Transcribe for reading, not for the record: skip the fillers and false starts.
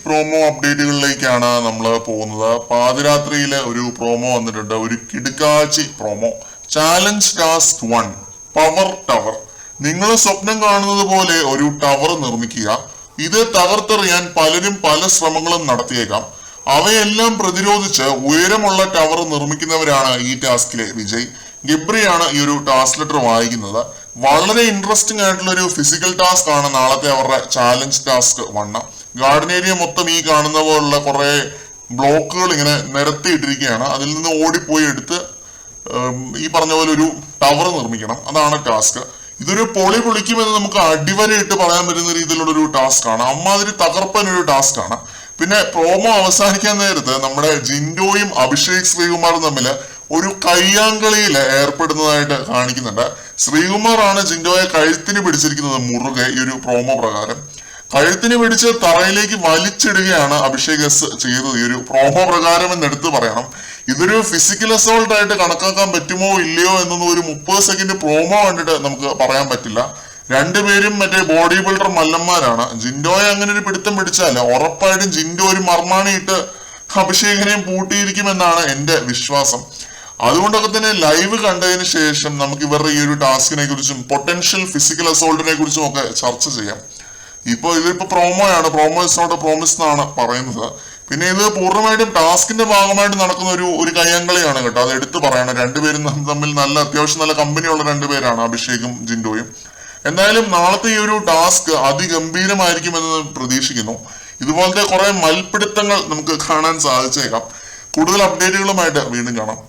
Promo അപ്ഡേറ്റുകളിലേക്കാണ് നമ്മൾ പോകുന്നത്. പാതിരാത്രിയിലെ ഒരു പ്രോമോ വന്നിട്ടുണ്ട്, ഒരു കിടുക്കാച്ചി promo. Challenge task 1 power tower. നിങ്ങൾ സ്വപ്നം കാണുന്നത് പോലെ ഒരു ടവർ നിർമ്മിക്കുക. ഇത് തകർത്തെറിയാൻ പലരും പല ശ്രമങ്ങളും നടത്തിയേക്കാം. അവയെല്ലാം പ്രതിരോധിച്ച് ഉയരമുള്ള ടവർ നിർമ്മിക്കുന്നവരാണ് ഈ ടാസ്കിലെ വിജയ്. ഗബ്രിയാണ് ഈ ഒരു ടാസ്ക് ലെറ്റർ വായിക്കുന്നത്. വളരെ ഇൻട്രസ്റ്റിംഗ് ആയിട്ടുള്ള ഒരു ഫിസിക്കൽ ടാസ്ക് ആണ് നാളത്തെ അവരുടെ ചാലഞ്ച് ടാസ്ക് 1. ഗാർഡൻ ഏരിയ മൊത്തം ഈ കാണുന്ന പോലുള്ള കുറെ ബ്ലോക്കുകൾ ഇങ്ങനെ നിരത്തിയിട്ടിരിക്കുകയാണ്. അതിൽ നിന്ന് ഓടിപ്പോയി എടുത്ത് ഈ പറഞ്ഞ പോലെ ഒരു ടവർ നിർമ്മിക്കണം. അതാണ് ടാസ്ക്. ഇതൊരു പൊളി പൊളിക്കുമെന്ന് നമുക്ക് അടിവരയിട്ട് പറയാൻ പറ്റുന്ന രീതിയിലുള്ള ഒരു ടാസ്ക് ആണ്. അമ്മാതിരി തകർപ്പൻ ഒരു ടാസ്ക് ആണ്. പിന്നെ പ്രോമോ അവസാനിക്കാൻ നേരത്ത് നമ്മുടെ ജിൻഡോയും അഭിഷേക് ശ്രീകുമാറും തമ്മിൽ ഒരു കയ്യാങ്കളിയിൽ ഏർപ്പെടുന്നതായിട്ട് കാണിക്കുന്നുണ്ട്. ശ്രീകുമാർ ആണ് ജിൻഡോയെ കഴുത്തിന് പിടിച്ചിരിക്കുന്നത് മുറുകെ. ഈ ഒരു പ്രോമോ പ്രകാരം കഴുത്തിന് പിടിച്ച് തറയിലേക്ക് വലിച്ചിടുകയാണ് അഭിഷേക് എസ് ചെയ്തത് ഈ ഒരു പ്രോമോ പ്രകാരം എന്ന് എടുത്തു പറയണം. ഇതൊരു ഫിസിക്കൽ അസോൾട്ട് ആയിട്ട് കണക്കാക്കാൻ പറ്റുമോ ഇല്ലയോ എന്നൊന്നും ഒരു 30 സെക്കൻഡ് പ്രോമോ കണ്ടിട്ട് നമുക്ക് പറയാൻ പറ്റില്ല. രണ്ടുപേരും മറ്റേ ബോഡി ബിൽഡർ മല്ലന്മാരാണ്. ജിൻഡോയെ അങ്ങനെ ഒരു പിടുത്തം പിടിച്ചാല് ഉറപ്പായിട്ടും ജിൻഡോ ഒരു മർമാണിയിട്ട് അഭിഷേകിനെയും പൂട്ടിയിരിക്കുമെന്നാണ് എന്റെ വിശ്വാസം. അതുകൊണ്ടൊക്കെ തന്നെ ലൈവ് കണ്ടതിന് ശേഷം നമുക്ക് ഇവരുടെ ഈ ഒരു ടാസ്കിനെ കുറിച്ചും പൊട്ടൻഷ്യൽ ഫിസിക്കൽ അസോൾട്ടിനെ കുറിച്ചും ഒക്കെ ചർച്ച ചെയ്യാം. ഇതിപ്പോ പ്രോമോയാണ്, promo is not a promise എന്നാണ് പറയുന്നത്. പിന്നെ ഇത് പൂർണ്ണമായിട്ടും ടാസ്കിന്റെ ഭാഗമായിട്ട് നടക്കുന്ന ഒരു കയ്യാങ്കളിയാണ് കേട്ടോ. അത് എടുത്തു പറയണം. രണ്ടുപേരും തമ്മിൽ അത്യാവശ്യം നല്ല കമ്പനിയുള്ള രണ്ടുപേരാണ് അഭിഷേകും ജിൻഡോയും. എന്തായാലും നാളത്തെ ഈ ഒരു ടാസ്ക് അതിഗംഭീരമായിരിക്കുമെന്ന് പ്രതീക്ഷിക്കുന്നു. ഇതുപോലത്തെ കുറെ മൽപിടുത്തങ്ങൾ നമുക്ക് കാണാൻ സാധിച്ചേക്കാം. കൂടുതൽ അപ്ഡേറ്റുകളുമായിട്ട് വീണ്ടും കാണാം.